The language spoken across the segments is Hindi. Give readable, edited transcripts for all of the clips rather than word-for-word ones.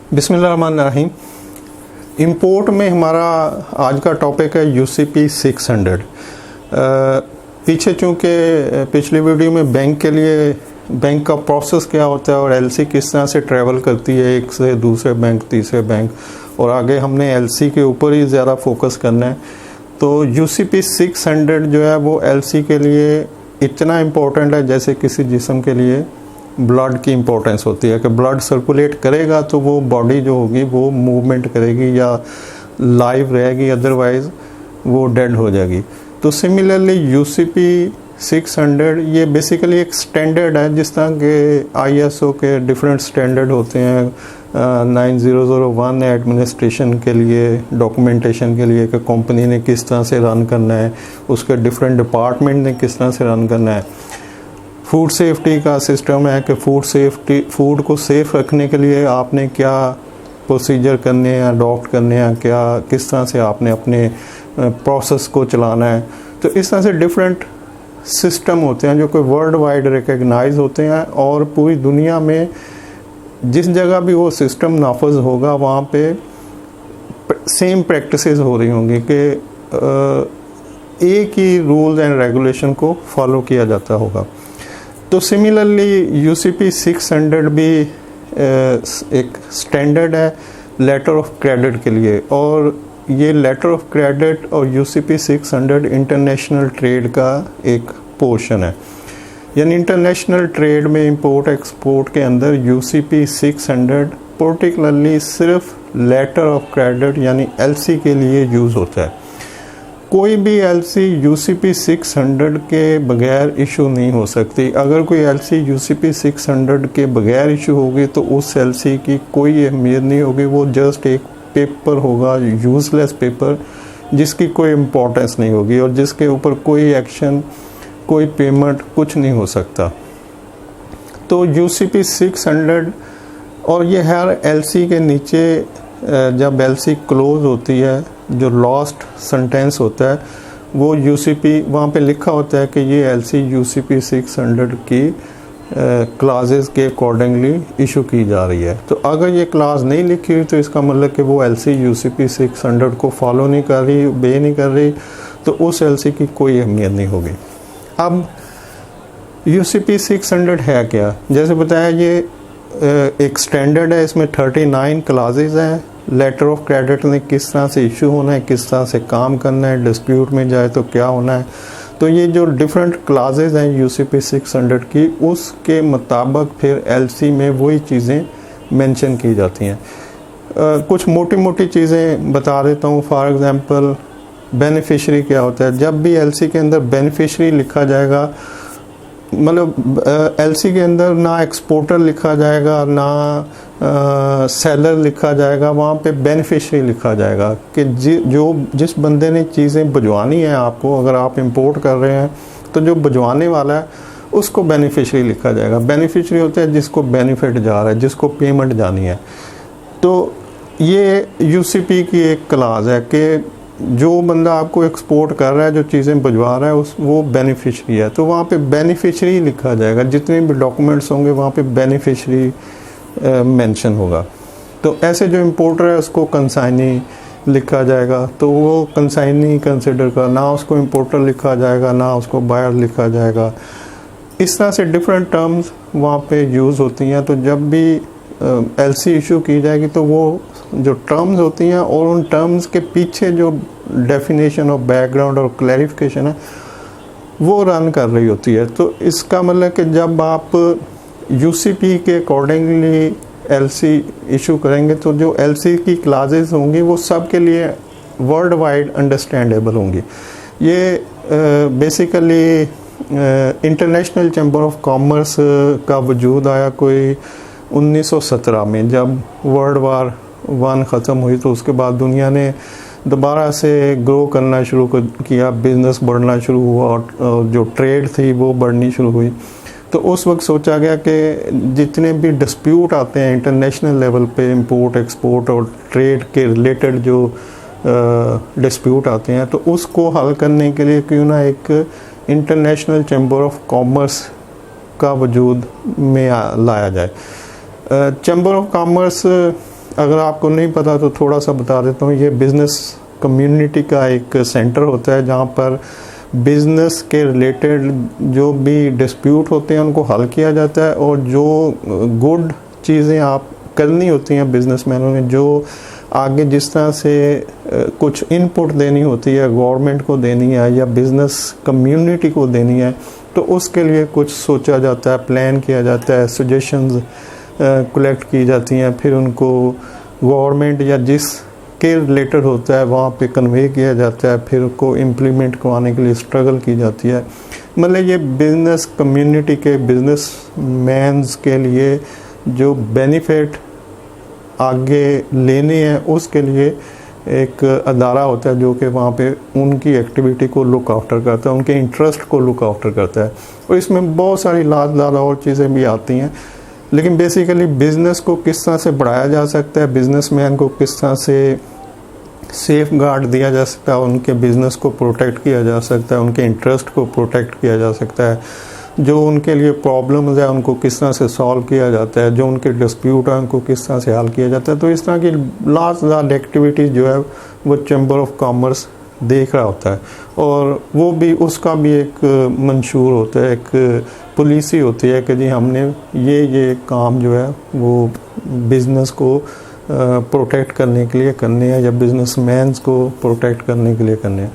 बिस्मिल्लाहिर्रहमानिर्रहीम। इंपोर्ट में हमारा आज का टॉपिक है यूसीपी 600। पीछे चूँकि पिछली वीडियो में बैंक के लिए बैंक का प्रोसेस क्या होता है और एलसी किस तरह से ट्रैवल करती है एक से दूसरे बैंक तीसरे बैंक, और आगे हमने एलसी के ऊपर ही ज़्यादा फोकस करना है। तो यूसीपी 600 जो है वो एलसी के लिए इतना इम्पोर्टेंट है जैसे किसी जिस्म के लिए ब्लड की इम्पोर्टेंस होती है कि ब्लड सर्कुलेट करेगा तो वो बॉडी जो होगी वो मूवमेंट करेगी या लाइव रहेगी, अदरवाइज वो डेड हो जाएगी। तो सिमिलरली यूसीपी 600 ये बेसिकली एक स्टैंडर्ड है, जिस तरह के आईएसओ के डिफरेंट स्टैंडर्ड होते हैं। 9001 एडमिनिस्ट्रेशन के लिए, डॉक्यूमेंटेशन के लिए कि कंपनी ने किस तरह से रन करना है, उसके डिफरेंट डिपार्टमेंट ने किस तरह से रन करना है। फूड सेफ्टी का सिस्टम है कि फूड को सेफ रखने के लिए आपने क्या प्रोसीजर करने हैं, अडॉप्ट करने हैं, क्या किस तरह से आपने अपने प्रोसेस को चलाना है। तो इस तरह से डिफरेंट सिस्टम होते हैं जो कि वर्ल्ड वाइड रिकग्नाइज होते हैं, और पूरी दुनिया में जिस जगह भी वो सिस्टम नाफज होगा वहाँ पे सेम प्रैक्टिसेस हो रही होंगी कि एक ही रूल्स एंड रेगुलेशन को फॉलो किया जाता होगा। तो सिमिलरली यूसीपी 600 भी एक स्टैंडर्ड है लेटर ऑफ क्रेडिट के लिए, और ये लेटर ऑफ क्रेडिट और यूसीपी 600 इंटरनेशनल ट्रेड का एक पोर्शन है। यानी इंटरनेशनल ट्रेड में इंपोर्ट एक्सपोर्ट के अंदर यूसीपी 600 पर्टिकुलरली सिर्फ लेटर ऑफ क्रेडिट यानी एलसी के लिए यूज़ होता है। कोई भी एलसी यूसीपी 600 के बगैर इशू नहीं हो सकती। अगर कोई एलसी यूसीपी 600 के बगैर इशू होगी तो उस एलसी की कोई अहमियत नहीं होगी, वो जस्ट एक पेपर होगा, यूज़लेस पेपर जिसकी कोई इम्पोर्टेंस नहीं होगी और जिसके ऊपर कोई एक्शन, कोई पेमेंट, कुछ नहीं हो सकता। तो यूसीपी 600 और ये हर एलसी के नीचे जब एलसी क्लोज होती है, जो लास्ट सेंटेंस होता है वो यूसीपी वहाँ पे लिखा होता है कि ये एलसी यूसीपी 600 की क्लासेस के अकॉर्डिंगली इशू की जा रही है। तो अगर ये क्लास नहीं लिखी हुई तो इसका मतलब कि वो एलसी यूसीपी 600 को फॉलो नहीं कर रही, बे नहीं कर रही, तो उस एलसी की कोई अहमियत नहीं होगी। अब यूसीपी 600 है क्या? जैसे बताया ये एक स्टैंडर्ड है, इसमें 39 क्लासेस हैं। लेटर ऑफ क्रेडिट ने किस तरह से इशू होना है, किस तरह से काम करना है, डिस्प्यूट में जाए तो क्या होना है। तो ये जो डिफरेंट क्लासेस हैं यूसीपी 600 की, उसके मुताबिक फिर एलसी में वही चीज़ें मेंशन की जाती हैं। कुछ मोटी मोटी चीज़ें बता देता हूँ। फॉर एग्जांपल बेनिफिशरी क्या होता है। जब भी एलसी के अंदर बेनिफिशरी लिखा जाएगा, मतलब एलसी के अंदर ना एक्सपोर्टर लिखा जाएगा ना सेलर लिखा जाएगा, वहाँ पे बेनिफिशरी लिखा जाएगा कि जिस बंदे ने चीज़ें भिजवानी है आपको, अगर आप इंपोर्ट कर रहे हैं तो जो भिजवाने वाला है उसको बेनिफिशरी लिखा जाएगा। बेनिफिशरी होता है जिसको बेनिफिट जा रहा है, जिसको पेमेंट जानी है। तो ये यूसीपी की एक क्लास है कि जो बंदा आपको एक्सपोर्ट कर रहा है, जो चीज़ें भिजवा रहा है, वो बेनिफिशरी है, तो वहाँ पे बेनिफिशरी लिखा जाएगा। जितने भी डॉक्यूमेंट्स होंगे वहाँ पे बेनिफिशरी मेंशन होगा। तो ऐसे जो इंपोर्टर है उसको कंसाइनी लिखा जाएगा, तो वो कंसाइनी कंसिडर कर, ना उसको इंपोर्टर लिखा जाएगा ना उसको बायर लिखा जाएगा। इस तरह से डिफरेंट टर्म्स वहाँ पे यूज़ होती हैं। तो जब भी एलसी इशू की जाएगी तो वो जो टर्म्स होती हैं और उन टर्म्स के पीछे जो डेफिनेशन और बैकग्राउंड और क्लैरिफिकेशन है वो रन कर रही होती है। तो इसका मतलब कि जब आप यूसीपी के अकॉर्डिंगली एलसी इशू करेंगे तो जो एलसी की क्लासेस होंगी वो सब के लिए वर्ल्ड वाइड अंडरस्टैंडेबल होंगी। ये basically international chamber of commerce का वजूद आया कोई 1917 में, जब वर्ल्ड वार 1 ख़त्म हुई। तो उसके बाद दुनिया ने दोबारा से ग्रो करना शुरू किया, बिज़नेस बढ़ना शुरू हुआ और जो ट्रेड थी वो बढ़नी शुरू हुई। तो उस वक्त सोचा गया कि जितने भी डिस्प्यूट आते हैं इंटरनेशनल लेवल पे, इंपोर्ट एक्सपोर्ट और ट्रेड के रिलेटेड जो डिस्प्यूट आते हैं, तो उसको हल करने के लिए क्यों ना एक इंटरनेशनल चैम्बर ऑफ कॉमर्स का वजूद में लाया जाए। चैम्बर ऑफ कॉमर्स अगर आपको नहीं पता तो थोड़ा सा बता देता हूँ। ये बिज़नेस कम्युनिटी का एक सेंटर होता है जहाँ पर बिज़नेस के रिलेटेड जो भी डिस्प्यूट होते हैं उनको हल किया जाता है, और जो गुड चीज़ें आप करनी होती हैं बिजनेसमैनों ने, जो आगे जिस तरह से कुछ इनपुट देनी होती है, गवर्नमेंट को देनी है या बिज़नेस कम्युनिटी को देनी है, तो उसके लिए कुछ सोचा जाता है, प्लान किया जाता है, सजेशंस कलेक्ट की जाती हैं, फिर उनको गवर्नमेंट या जिस के रिलेटेड होता है वहाँ पे कन्वे किया जाता है, फिर उसको इम्प्लीमेंट करवाने के लिए स्ट्रगल की जाती है। मतलब ये बिज़नेस कम्युनिटी के बिज़नेस मैन्स के लिए जो बेनिफिट आगे लेने हैं उसके लिए एक अदारा होता है जो कि वहाँ पे उनकी एक्टिविटी को लुक आफ्टर करता है, उनके इंटरेस्ट को लुक आफ्टर करता है। और इसमें बहुत सारी ज़्यादा और चीज़ें भी आती हैं, लेकिन बेसिकली बिज़नेस को किस तरह से बढ़ाया जा सकता है, बिजनेसमैन को किस तरह से सेफ गार्ड दिया जा सकता है, उनके बिज़नेस को प्रोटेक्ट किया जा सकता है, उनके इंटरेस्ट को प्रोटेक्ट किया जा सकता है, जो उनके लिए प्रॉब्लम्स है उनको किस तरह से सॉल्व किया जाता है, जो उनके डिस्प्यूट है उनको किस तरह से हल किया जाता है। तो इस तरह की लार्ज एक्टिविटीज़ जो है वो चैम्बर ऑफ कॉमर्स देख रहा होता है, और वो भी उसका भी एक मंशूर होता है, एक पॉलिसी होती है कि जी हमने ये काम जो है वो बिज़नेस को प्रोटेक्ट करने के लिए करने हैं या बिजनेसमैन्स को प्रोटेक्ट करने के लिए करने हैं।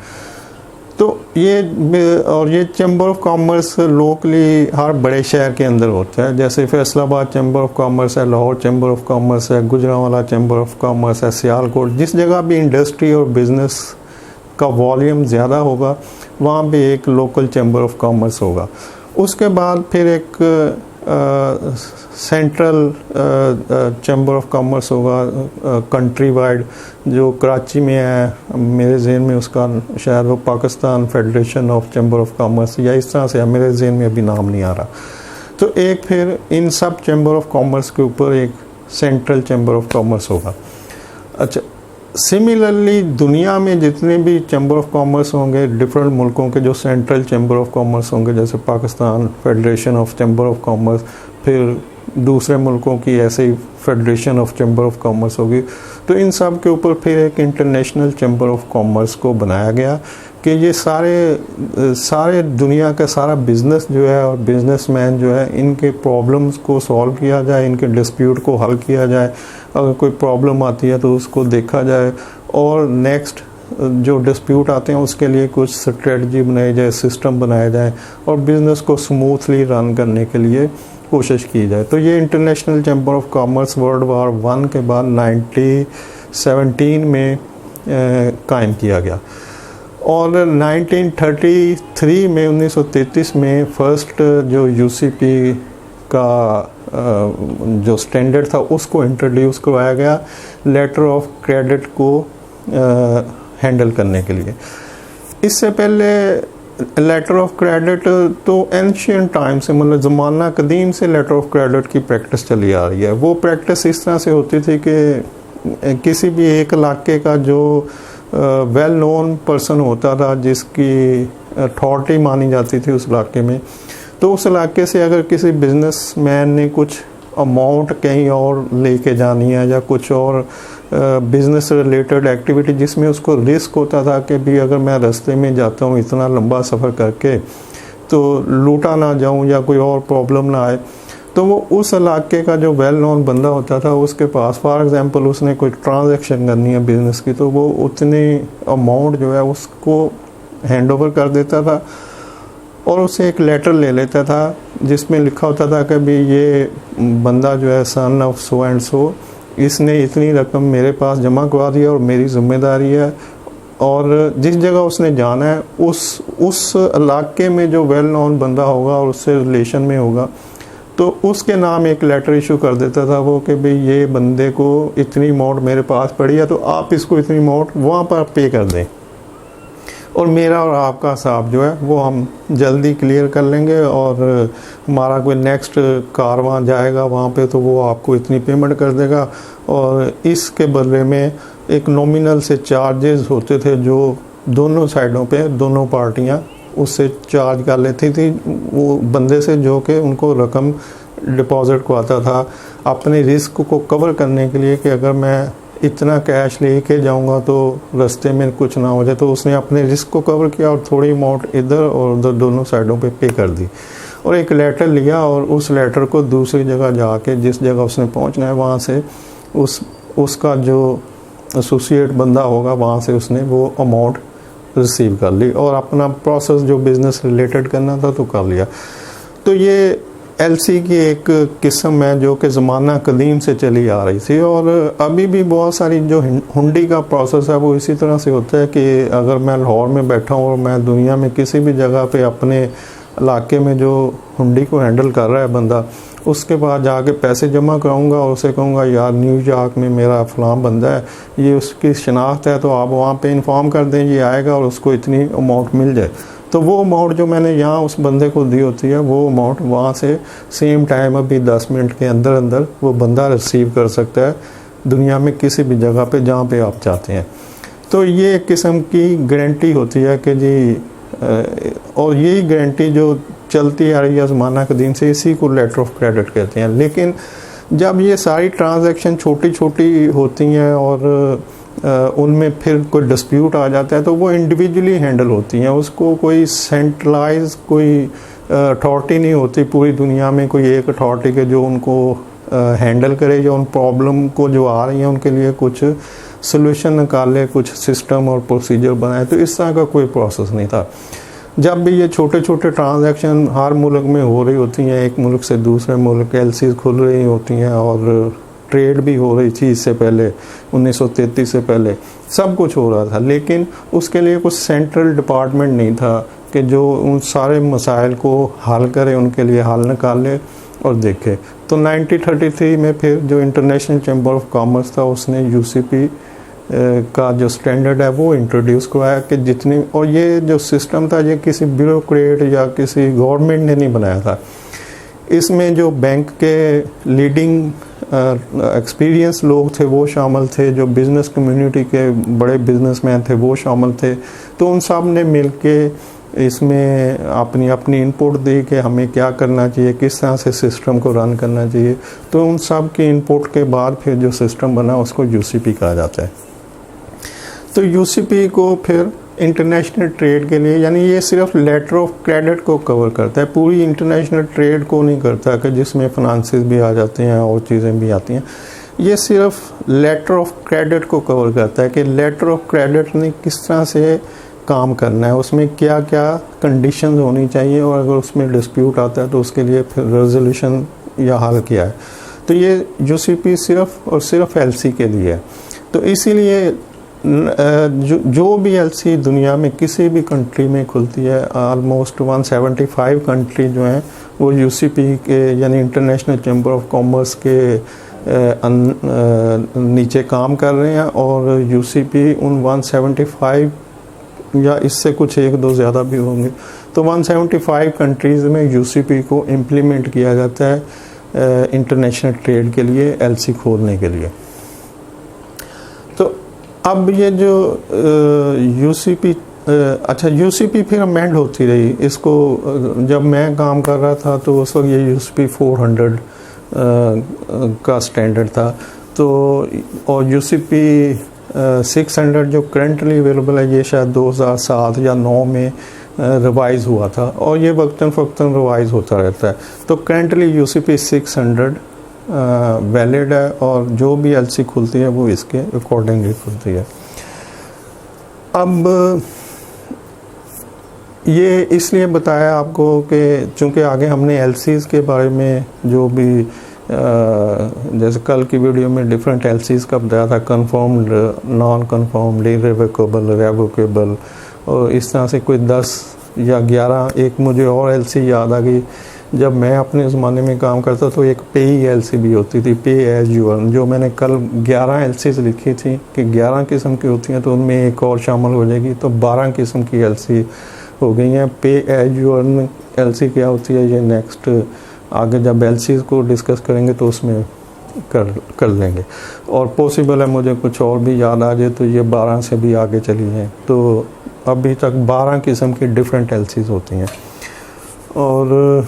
तो ये चैम्बर ऑफ कॉमर्स लोकली हर बड़े शहर के अंदर होता है, जैसे फैसलाबाद चैम्बर ऑफ कॉमर्स है, लाहौर चैम्बर ऑफ कॉमर्स है, गुजरांवाला चैम्बर ऑफ कॉमर्स है, सियालकोट। जिस जगह भी इंडस्ट्री और बिज़नेस का वॉल्यूम ज़्यादा होगा वहाँ पे एक लोकल चैम्बर ऑफ कॉमर्स होगा। उसके बाद फिर एक सेंट्रल चैम्बर ऑफ कॉमर्स होगा कंट्री वाइड, जो कराची में है, मेरे जहन में उसका शायद वो Pakistan federation of chamber of commerce या इस तरह से है, मेरे जहन में अभी नाम नहीं आ रहा। तो एक फिर इन सब चैम्बर ऑफ कॉमर्स के ऊपर एक सेंट्रल चैम्बर ऑफ कॉमर्स होगा। अच्छा, सिमिलरली दुनिया में जितने भी चैम्बर ऑफ कॉमर्स होंगे डिफरेंट मुल्कों के, जो सेंट्रल चैम्बर ऑफ कॉमर्स होंगे, जैसे Pakistan federation of chamber of commerce, फिर दूसरे मुल्कों की ऐसे ही federation of chamber of commerce होगी। तो इन सब के ऊपर फिर एक इंटरनेशनल चैम्बर ऑफ कॉमर्स को बनाया गया कि ये सारे दुनिया का सारा बिज़नेस जो है और बिजनेसमैन जो है, इनके प्रॉब्लम्स को सॉल्व किया जाए, इनके डिस्प्यूट को हल किया जाए, अगर कोई प्रॉब्लम आती है तो उसको देखा जाए, और नेक्स्ट जो डिस्प्यूट आते हैं उसके लिए कुछ स्ट्रेटजी बनाई जाए, सिस्टम बनाया जाए, और बिज़नेस को स्मूथली रन करने के लिए कोशिश की जाए। तो ये international chamber of commerce world war 1 के बाद 1917 में कायम किया गया, और 1933 में 1933 में फर्स्ट जो यूसीपी का जो स्टैंडर्ड था उसको इंट्रोड्यूस करवाया गया लेटर ऑफ क्रेडिट को हैंडल करने के लिए। इससे पहले लेटर ऑफ क्रेडिट तो एंशियंट टाइम से, मतलब ज़माना कदीम से लेटर ऑफ क्रेडिट की प्रैक्टिस चली आ रही है। वो प्रैक्टिस इस तरह से होती थी कि किसी भी एक इलाके का जो वेल नोन पर्सन होता था, जिसकी अथॉरिटी मानी जाती थी उस इलाके में, तो उस इलाके से अगर किसी बिजनेसमैन ने कुछ अमाउंट कहीं और लेके जानी है या कुछ और बिज़नेस रिलेटेड एक्टिविटी जिसमें उसको रिस्क होता था कि भी अगर मैं रास्ते में जाता हूँ इतना लंबा सफ़र करके तो लूटा ना जाऊँ या कोई और प्रॉब्लम ना आए, तो वो उस इलाके का जो वेल नोन बंदा होता था उसके पास, फॉर एग्जांपल उसने कोई ट्रांजैक्शन करनी है बिज़नेस की, तो वो उतनी अमाउंट जो है उसको हैंड ओवर कर देता था और उससे एक लेटर ले लेता था जिसमें लिखा होता था कि भी ये बंदा जो है son of so and so, इसने इतनी रकम मेरे पास जमा करवा दी और मेरी जिम्मेदारी है, और जिस जगह उसने जाना है उस इलाके में जो वेल नोन बंदा होगा और उससे रिलेशन में होगा, तो उसके नाम एक लेटर इशू कर देता था वो कि भाई ये बंदे को इतनी अमाउंट मेरे पास पड़ी है तो आप इसको इतनी अमाउंट वहाँ पर पे कर दें, और मेरा और आपका हिसाब जो है वो हम जल्दी क्लियर कर लेंगे, और हमारा कोई नेक्स्ट कारवां जाएगा वहाँ पे तो वो आपको इतनी पेमेंट कर देगा। और इसके बदले में एक नॉमिनल से चार्जेस होते थे जो दोनों साइडों पे दोनों पार्टियाँ उससे चार्ज कर लेती थी वो बंदे से जो कि उनको रकम डिपॉजिट को आता था अपने रिस्क को कवर करने के लिए कि अगर मैं इतना कैश लेके जाऊंगा तो रास्ते में कुछ ना हो जाए, तो उसने अपने रिस्क को कवर किया और थोड़ी अमाउंट इधर और उधर दोनों साइडों पे कर दी और एक लेटर लिया और उस लेटर को दूसरी जगह जाके जिस जगह उसने पहुंचना है वहाँ से उसका जो एसोसिएट बंदा होगा वहाँ से उसने वो अमाउंट रिसीव कर ली और अपना प्रोसेस जो बिज़नेस रिलेटेड करना था तो कर लिया। तो ये एलसी की एक किस्म है जो कि ज़माना कदीम से चली आ रही थी और अभी भी बहुत सारी जो हुंडी का प्रोसेस है वो इसी तरह से होता है कि अगर मैं लाहौर में बैठा हूँ और मैं दुनिया में किसी भी जगह पे अपने इलाके में जो हुंडी को हैंडल कर रहा है बंदा, उसके बाद जाके पैसे जमा कराऊंगा और उसे कहूँगा यार न्यूयॉर्क में मेरा फ़लाँ बंदा है, ये उसकी शनाख्त है, तो आप वहाँ पे इन्फॉर्म कर दें ये आएगा और उसको इतनी अमाउंट मिल जाए। तो वो अमाउंट जो मैंने यहाँ उस बंदे को दी होती है वो अमाउंट वहाँ से सेम टाइम अभी 10 मिनट के अंदर अंदर वो बंदा रिसीव कर सकता है दुनिया में किसी भी जगह पे जहाँ पे आप चाहते हैं। तो ये एक किस्म की गारंटी होती है कि जी और यही गारंटी जो चलती आ रही है ज़माना कदीम से, इसी को लेटर ऑफ क्रेडिट कहते हैं। लेकिन जब ये सारी ट्रांजैक्शन छोटी छोटी होती हैं और उनमें फिर कोई डिस्प्यूट आ जाता है तो वो इंडिविजुअली हैंडल होती हैं, उसको कोई सेंट्रलाइज कोई अथॉरिटी नहीं होती पूरी दुनिया में, कोई एक अथॉरिटी के जो उनको हैंडल करे, जो उन प्रॉब्लम को जो आ रही हैं उनके लिए कुछ सोल्यूशन निकाले, कुछ सिस्टम और प्रोसीजर बनाए। तो इस तरह का कोई प्रोसेस नहीं था। जब भी ये छोटे छोटे ट्रांजैक्शन हर मुल्क में हो रही होती हैं, एक मुल्क से दूसरे मुल्क एलसीज खुल रही होती हैं और ट्रेड भी हो रही थी इससे पहले 1933 से पहले सब कुछ हो रहा था, लेकिन उसके लिए कुछ सेंट्रल डिपार्टमेंट नहीं था कि जो उन सारे मसाइल को हल करे, उनके लिए हल निकाले और देखे। तो 1933 में फिर जो इंटरनेशनल चैम्बर ऑफ कॉमर्स था उसने यूसीपी का जो स्टैंडर्ड है वो इंट्रोड्यूस करवाया कि जितनी, और ये जो सिस्टम था ये किसी ब्यूरोक्रेट या किसी गवर्नमेंट ने नहीं बनाया था। इसमें जो बैंक के लीडिंग एक्सपीरियंस लोग थे वो शामिल थे, जो बिज़नेस कम्युनिटी के बड़े बिजनेसमैन थे वो शामिल थे। तो उन सब ने मिल के इसमें अपनी अपनी इनपुट दी कि हमें क्या करना चाहिए, किस तरह से सिस्टम को रन करना चाहिए। तो उन सब के इनपुट के बाद फिर जो सिस्टम बना उसको यूसीपी कहा जाता है। तो यूसीपी को फिर इंटरनेशनल ट्रेड के लिए, यानी ये सिर्फ लेटर ऑफ क्रेडिट को कवर करता है, पूरी इंटरनेशनल ट्रेड को नहीं करता कि जिसमें फाइनेंसेस भी आ जाते हैं और चीज़ें भी आती हैं। ये सिर्फ लेटर ऑफ क्रेडिट को कवर करता है कि लेटर ऑफ क्रेडिट ने किस तरह से काम करना है, उसमें क्या क्या कंडीशंस होनी चाहिए और अगर उसमें डिस्प्यूट आता है तो उसके लिए फिर रेजोल्यूशन या हल किया है। तो ये यूसीपी सिर्फ और सिर्फ एलसी के लिए है। तो इसीलिए जो भी एलसी दुनिया में किसी भी कंट्री में खुलती है, ऑलमोस्ट 175 कंट्री जो हैं वो यूसीपी के यानी इंटरनेशनल चैम्बर ऑफ कॉमर्स के नीचे काम कर रहे हैं और यूसीपी उन 175 या इससे कुछ एक दो ज़्यादा भी होंगे, तो 175 कंट्रीज़ में यूसीपी को इम्प्लीमेंट किया जाता है इंटरनेशनल ट्रेड के लिए, एलसी खोलने के लिए। तो अब ये जो यूसीपी अच्छा यूसीपी फिर अमेंड होती रही। इसको जब मैं काम कर रहा था तो उस वक्त ये यूसीपी 400 का स्टैंडर्ड था। तो और यूसीपी 600 जो करंटली अवेलेबल है ये शायद 2007 या 9 में रिवाइज़ हुआ था और ये वक्तन फ़क्तन रिवाइज़ होता रहता है। तो करंटली यूसीपी 600 वैलिड है और जो भी एलसी खुलती है वो इसके अकॉर्डिंगली खुलती है। अब ये इसलिए बताया आपको कि चूँकि आगे हमने एलसीज़ के बारे में जो भी जैसे कल की वीडियो में डिफरेंट एलसीज़ का बताया था, कन्फर्म्ड, नॉन कन्फर्म्ड, इररिवोकेबल, रेवोकेबल, और इस तरह से कोई 10 या 11 एक मुझे और एलसी याद आ गई। जब मैं अपने ज़माने में काम करता तो एक पे एलसी भी होती थी, पे एज यू अर्न, जो मैंने कल 11 एलसीज़ लिखी थी कि 11 किस्म की होती हैं तो उनमें एक और शामिल हो जाएगी, तो 12 किस्म की एलसी हो गई हैं। पे एज यू अर्न एलसी क्या होती है ये नेक्स्ट आगे जब एलसीज़ को डिस्कस करेंगे तो उसमें कर लेंगे। और पॉसिबल है मुझे कुछ और भी याद आ जाए तो ये 12 से भी आगे चली हैं। तो अभी तक 12 किस्म की डिफरेंट एलसीज़ होती हैं। और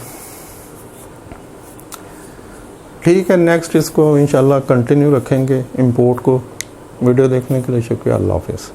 ठीक है, नेक्स्ट इसको इंशाल्लाह कंटिन्यू रखेंगे इंपोर्ट को। वीडियो देखने के लिए शुक्रिया। अल्लाह हाफिज़।